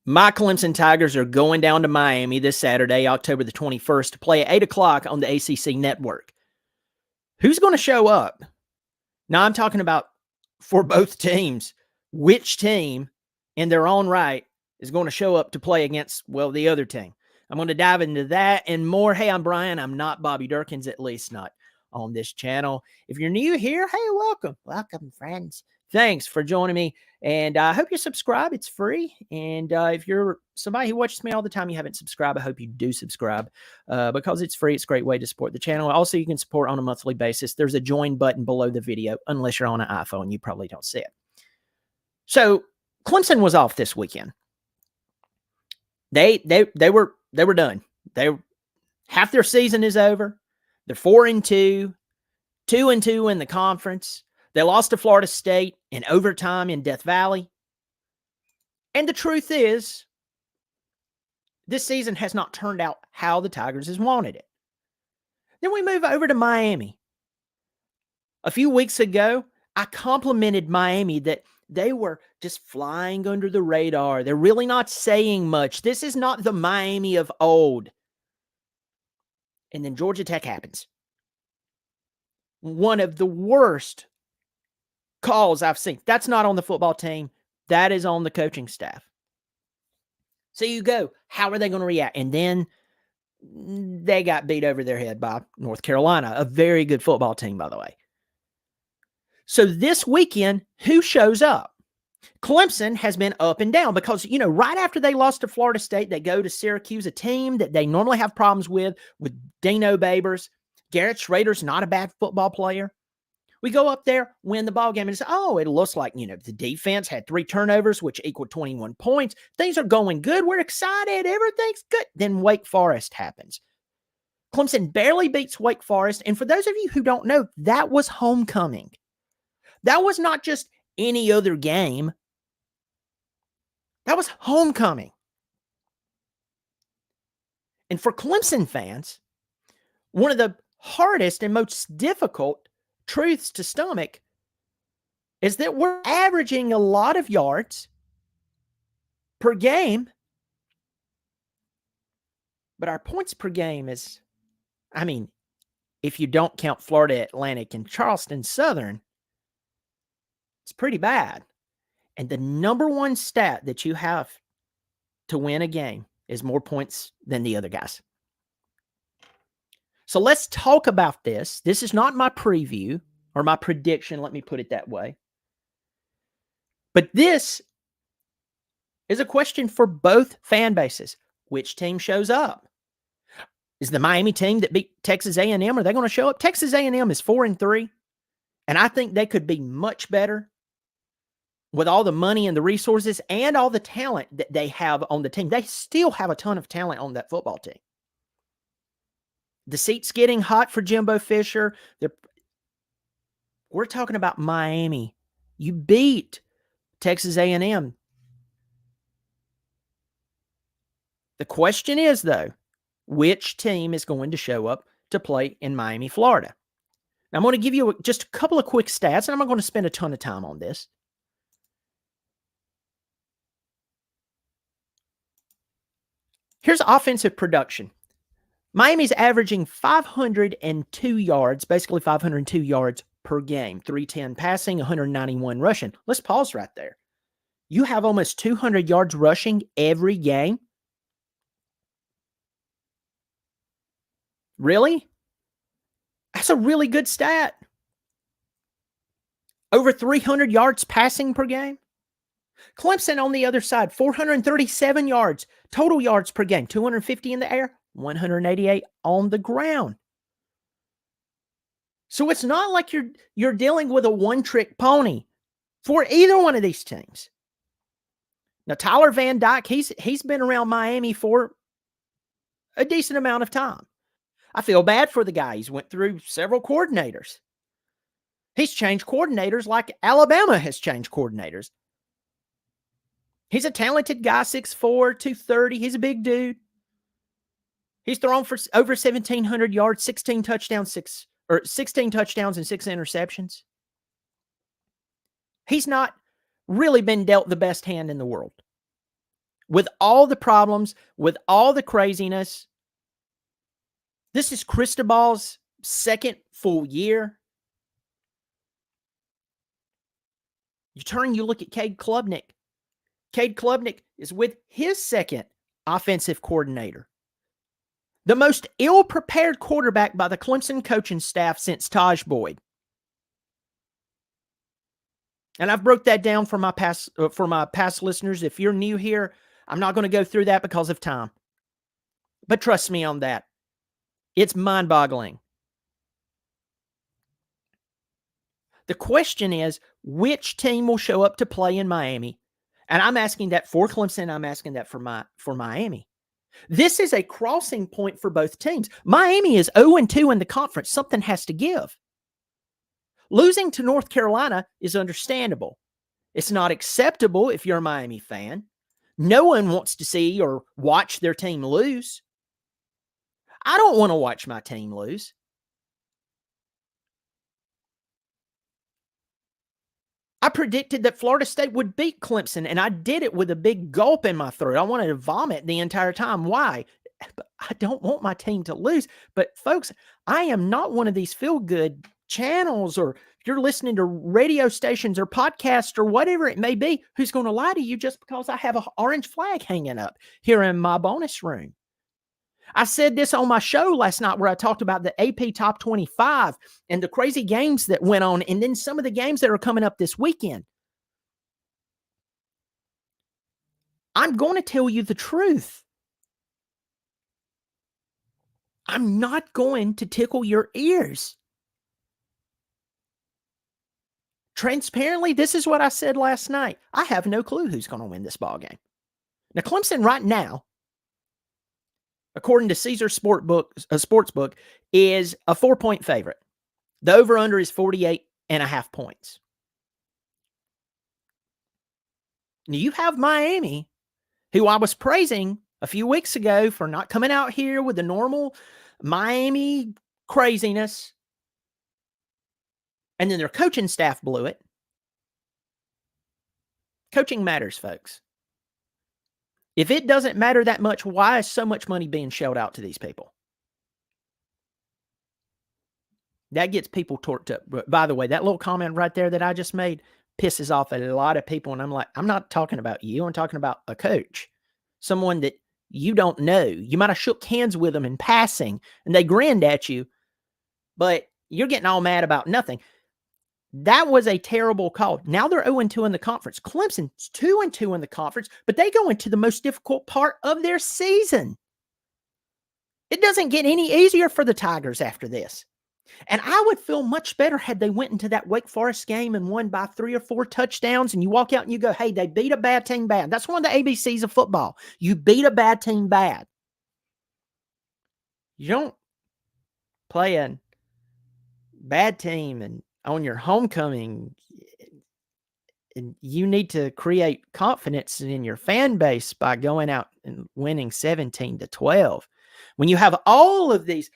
My Clemson Tigers are going down to Miami this Saturday, October the 21st, to play at 8 o'clock on the ACC network. Who's going to show up? Now, I'm talking about for both teams. Which team in their own right is going to show up to play against, well, the other team? I'm going to dive into that and more. Hey, I'm Brian. I'm not Bobby Durkins, at least not on this channel. If you're new here, hey, welcome. Welcome, friends. Thanks for joining me. And I hope you subscribe. It's free. And if you're somebody who watches me all the time, you haven't subscribed, I hope you do subscribe because it's free. It's a great way to support the channel. Also, you can support on a monthly basis. There's a join button below the video, unless you're on an iPhone. You probably don't see it. So Clemson was off this weekend. They were done. Half their season is over. They're 4-2, 2-2 in the conference. They lost to Florida State in overtime in Death Valley. And the truth is, this season has not turned out how the Tigers has wanted it. Then we move over to Miami. A few weeks ago, I complimented Miami that they were just flying under the radar. They're really not saying much. This is not the Miami of old. And then Georgia Tech happens. One of the worst calls I've seen. That's not on the football team. That is on the coaching staff. So you go, how are they going to react? And then they got beat over their head by North Carolina, a very good football team, by the way. So this weekend, who shows up? Clemson has been up and down because, right after they lost to Florida State, they go to Syracuse, a team that they normally have problems with Dino Babers. Garrett Schrader's not a bad football player. We go up there, win the ball game, and say, it looks like, the defense had 3 turnovers, which equaled 21 points. Things are going good. We're excited. Everything's good. Then Wake Forest happens. Clemson barely beats Wake Forest. And for those of you who don't know, that was homecoming. That was not just any other game. That was homecoming. And for Clemson fans, one of the hardest and most difficult truths to stomach is that we're averaging a lot of yards per game, but our points per game is, if you don't count Florida Atlantic and Charleston Southern, it's pretty bad. And the number one stat that you have to win a game is more points than the other guys. So let's talk about this. This is not my preview or my prediction, let me put it that way. But this is a question for both fan bases. Which team shows up? Is the Miami team that beat Texas A&M, are they going to show up? Texas A&M is 4-3, and I think they could be much better with all the money and the resources and all the talent that they have on the team. They still have a ton of talent on that football team. The seat's getting hot for Jimbo Fisher. We're talking about Miami. You beat Texas A&M. The question is, though, which team is going to show up to play in Miami, Florida? Now, I'm going to give you just a couple of quick stats, and I'm not going to spend a ton of time on this. Here's offensive production. Miami's averaging 502 yards, basically 502 yards per game, 310 passing, 191 rushing. Let's pause right there. You have almost 200 yards rushing every game? Really? That's a really good stat. Over 300 yards passing per game? Clemson on the other side, 437 yards, total yards per game, 250 in the air, 188 on the ground. So it's not like you're dealing with a one-trick pony for either one of these teams. Now, Tyler Van Dyke, he's been around Miami for a decent amount of time. I feel bad for the guy. He's went through several coordinators. He's changed coordinators like Alabama has changed coordinators. He's a talented guy, 6'4", 230. He's a big dude. He's thrown for over 1,700 yards, 16 touchdowns and 6 interceptions. He's not really been dealt the best hand in the world. with all the problems, with all the craziness. This is Cristobal's second full year. You look at Cade Klubnik. Cade Klubnik is with his second offensive coordinator. The most ill-prepared quarterback by the Clemson coaching staff since Taj Boyd. And I've broke that down for my past listeners. If you're new here, I'm not going to go through that because of time. But trust me on that. It's mind-boggling. The question is, which team will show up to play in Miami? And I'm asking that for Clemson. I'm asking that for Miami. This is a crossing point for both teams. Miami is 0-2 in the conference. Something has to give. Losing to North Carolina is understandable. It's not acceptable if you're a Miami fan. No one wants to see or watch their team lose. I don't want to watch my team lose. I predicted that Florida State would beat Clemson, and I did it with a big gulp in my throat. I wanted to vomit the entire time. Why? I don't want my team to lose. But folks, I am not one of these feel-good channels, or you're listening to radio stations or podcasts or whatever it may be, who's going to lie to you just because I have an orange flag hanging up here in my bonus room. I said this on my show last night where I talked about the AP Top 25 and the crazy games that went on, and then some of the games that are coming up this weekend. I'm going to tell you the truth. I'm not going to tickle your ears. Transparently, this is what I said last night. I have no clue who's going to win this ball game. Now, Clemson right now, according to Caesar Sportsbook, is a 4-point favorite. The over-under is 48.5 points. Now, you have Miami, who I was praising a few weeks ago for not coming out here with the normal Miami craziness. And then their coaching staff blew it. Coaching matters, folks. If it doesn't matter that much, why is so much money being shelled out to these people? That gets people torqued up. By the way, that little comment right there that I just made pisses off a lot of people. And I'm like, I'm not talking about you. I'm talking about a coach. Someone that you don't know. You might have shook hands with them in passing and they grinned at you, but you're getting all mad about nothing. That was a terrible call. Now they're 0-2 in the conference. Clemson's 2-2 in the conference, but they go into the most difficult part of their season. It doesn't get any easier for the Tigers after this. And I would feel much better had they went into that Wake Forest game and won by 3 or 4 touchdowns, and you walk out and you go, hey, they beat a bad team bad. That's one of the ABCs of football. You beat a bad team bad. You don't play a bad team and on your homecoming, and you need to create confidence in your fan base by going out and winning 17-12. When you have all of these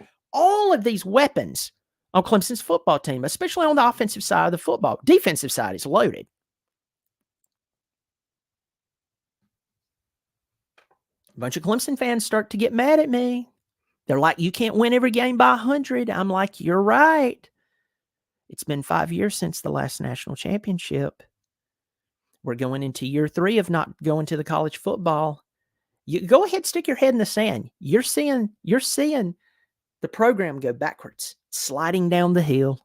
weapons on Clemson's football team, especially on the offensive side of the football. Defensive side is loaded. A bunch of Clemson fans start to get mad at me. They're like, you can't win every game by 100. I'm like, you're right. It's been 5 years since the last national championship. We're going into year 3 of not going to the college football. You go ahead, stick your head in the sand. You're seeing the program go backwards, sliding down the hill.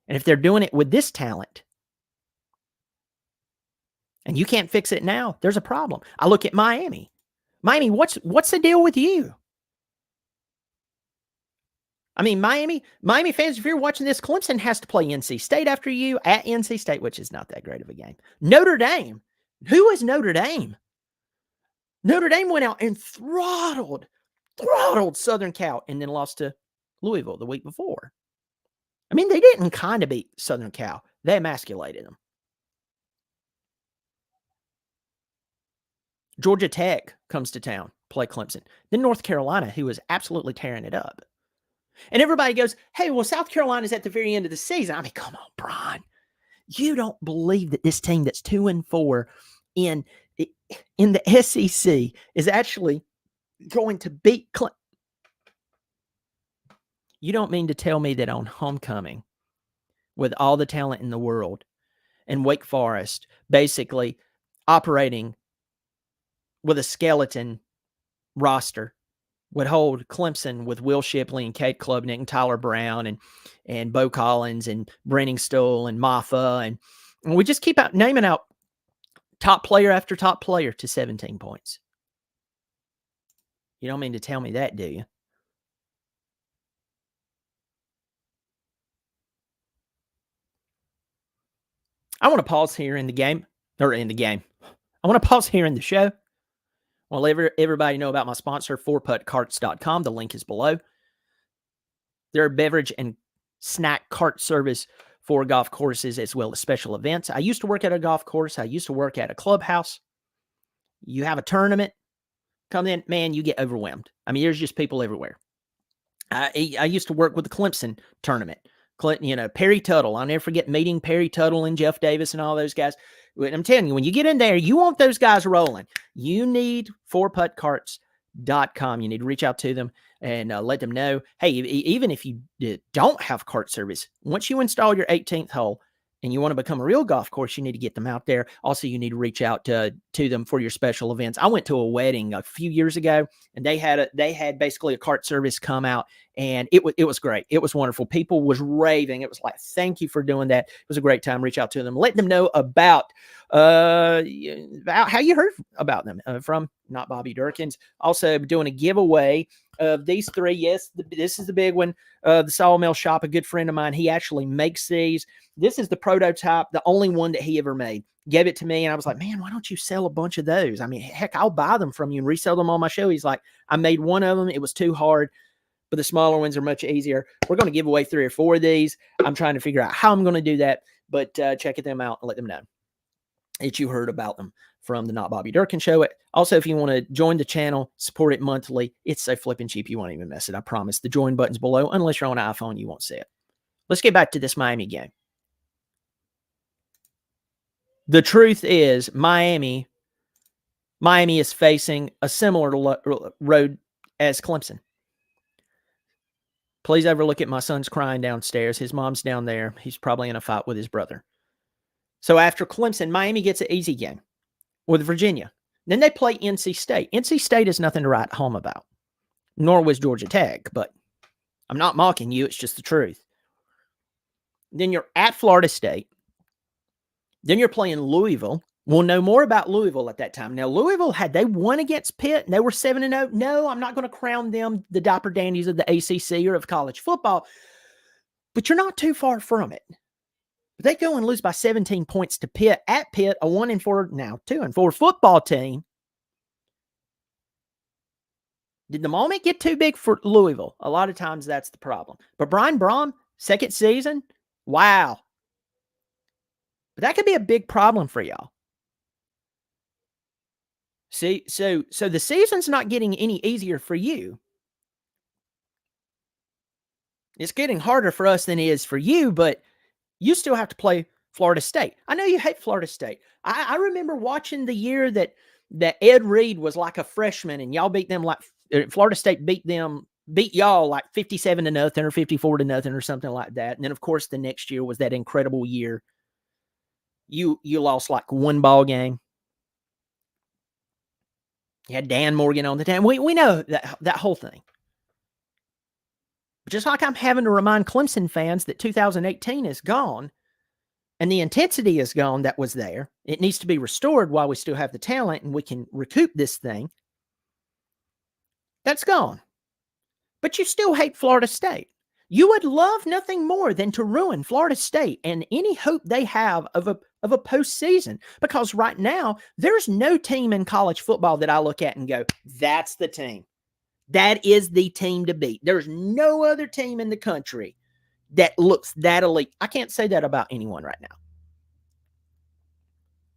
And if they're doing it with this talent, and you can't fix it now, there's a problem. I look at Miami. Miami, what's the deal with you? I mean, Miami fans, if you're watching this, Clemson has to play NC State after you at NC State, which is not that great of a game. Notre Dame. Who is Notre Dame? Notre Dame went out and throttled Southern Cal and then lost to Louisville the week before. I mean, they didn't kind of beat Southern Cal. They emasculated them. Georgia Tech comes to town, play Clemson. Then North Carolina, who is absolutely tearing it up. And everybody goes, hey, well, South Carolina's at the very end of the season. I mean, come on, Brian. You don't believe that this team that's 2-4 in the SEC is actually going to beat Clemson. You don't mean to tell me that on homecoming, with all the talent in the world, and Wake Forest basically operating with a skeleton roster, would hold Clemson with Will Shipley and Kate Klubnik and Tyler Brown and Bo Collins and Brenning Stoll and Maffa. And we just keep out naming out top player after top player to 17 points. You don't mean to tell me that, do you? I want to pause here in the game. I want to pause here in the show. I'll let everybody know about my sponsor, 4puttcarts.com. The link is below. They're a beverage and snack cart service for golf courses as well as special events. I used to work at a golf course. I used to work at a clubhouse. You have a tournament, come in, man, you get overwhelmed. I mean, there's just people everywhere. I used to work with the Clemson tournament. Perry Tuttle. I'll never forget meeting Perry Tuttle and Jeff Davis and all those guys. I'm telling you, when you get in there, you want those guys rolling. You need 4puttcarts.com. You need to reach out to them and let them know, hey, even if you don't have cart service, once you install your 18th hole and you want to become a real golf course, you need to get them out there. Also, you need to reach out to them for your special events. I went to a wedding a few years ago, and they had basically a cart service come out, and it was great. It was wonderful. People was raving. It was like, thank you for doing that. It was a great time. Reach out to them. Let them know about how you heard about them from Not Bobby Durkins. Also doing a giveaway of these three. Yes, this is the big one. The Sawmill Shop, a good friend of mine, he actually makes these. This is the prototype, the only one that he ever made. Gave it to me, and I was like, man, why don't you sell a bunch of those? I mean, heck, I'll buy them from you and resell them on my show. He's like, I made one of them. It was too hard, but the smaller ones are much easier. We're going to give away 3 or 4 of these. I'm trying to figure out how I'm going to do that, but check them out and let them know that you heard about them from the Not Bobby Durkin Show. Also, if you want to join the channel, support it monthly, it's so flipping cheap you won't even miss it. I promise. The join button's below. Unless you're on an iPhone, you won't see it. Let's get back to this Miami game. The truth is, Miami is facing a similar road as Clemson. Please overlook it. My son's crying downstairs. His mom's down there. He's probably in a fight with his brother. So after Clemson, Miami gets an easy game with Virginia. Then they play NC State. NC State is nothing to write home about, nor was Georgia Tech, but I'm not mocking you. It's just the truth. Then you're at Florida State. Then you're playing Louisville. We'll know more about Louisville at that time. Now, Louisville, had they won against Pitt and they were 7-0, no, I'm not going to crown them the diaper dandies of the ACC or of college football, but you're not too far from it. But they go and lose by 17 points to Pitt at Pitt, a 1-4, now 2-4 football team. Did the moment get too big for Louisville? A lot of times that's the problem. But Brian Brom, second season, wow. But that could be a big problem for y'all. See, so the season's not getting any easier for you. It's getting harder for us than it is for you, but you still have to play Florida State. I know you hate Florida State. I remember watching the year that Ed Reed was like a freshman and y'all beat them like Florida State beat y'all like 57-0 or 54-0 or something like that. And then, of course, the next year was that incredible year. You lost like one ball game. You had Dan Morgan on the team. We know that whole thing. But just like I'm having to remind Clemson fans that 2018 is gone and the intensity is gone that was there. It needs to be restored while we still have the talent and we can recoup this thing. That's gone. But you still hate Florida State. You would love nothing more than to ruin Florida State and any hope they have of a postseason. Because right now, there's no team in college football that I look at and go, that's the team. That is the team to beat. There's no other team in the country that looks that elite. I can't say that about anyone right now.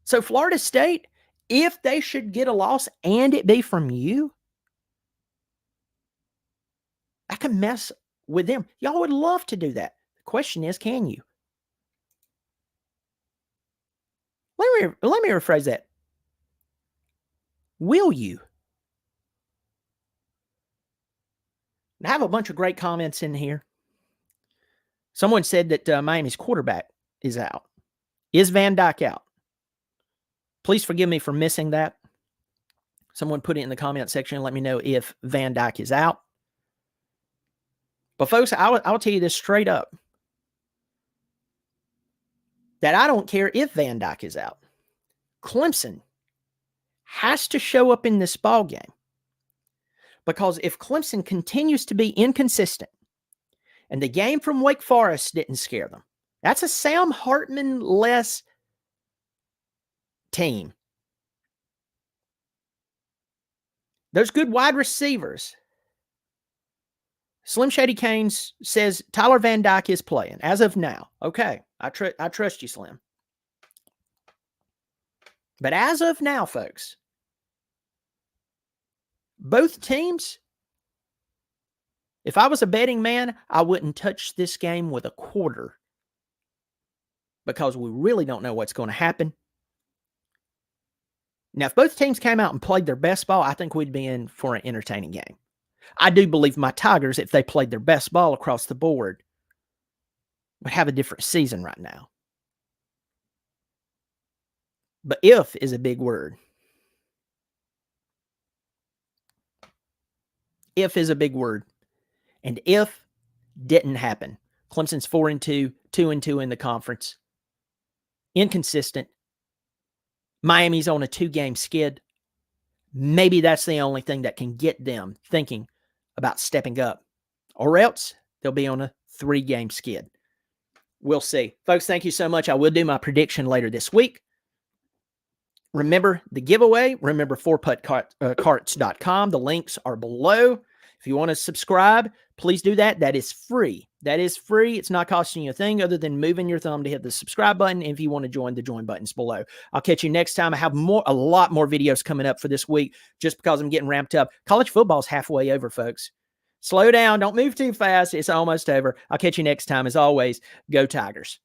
So Florida State, if they should get a loss and it be from you, I can mess with them. Y'all would love to do that. The question is, can you? Let me rephrase that. Will you? I have a bunch of great comments in here. Someone said that Miami's quarterback is out. Is Van Dyke out? Please forgive me for missing that. Someone put it in the comment section and let me know if Van Dyke is out. But folks, I'll tell you this straight up, that I don't care if Van Dyke is out. Clemson has to show up in this ball game, because if Clemson continues to be inconsistent, and the game from Wake Forest didn't scare them, that's a Sam Hartman-less team. Those good wide receivers. Slim Shady Canes says Tyler Van Dyke is playing as of now. Okay, I trust you, Slim. But as of now, folks, both teams, if I was a betting man, I wouldn't touch this game with a quarter, because we really don't know what's going to happen. Now, if both teams came out and played their best ball, I think we'd be in for an entertaining game. I do believe my Tigers, if they played their best ball across the board, would have a different season right now. But if is a big word. If is a big word. And if didn't happen. Clemson's 4-2, 2-2 in the conference. Inconsistent. Miami's on a 2-game skid. Maybe that's the only thing that can get them thinking about stepping up. Or else they'll be on a 3-game skid. We'll see. Folks, thank you so much. I will do my prediction later this week. Remember the giveaway. Remember 4puttcarts.com. The links are below. If you want to subscribe, please do that. That is free. That is free. It's not costing you a thing other than moving your thumb to hit the subscribe button. If you want to join, the join button's below. I'll catch you next time. I have a lot more videos coming up for this week just because I'm getting ramped up. College football's halfway over, folks. Slow down. Don't move too fast. It's almost over. I'll catch you next time. As always, go Tigers.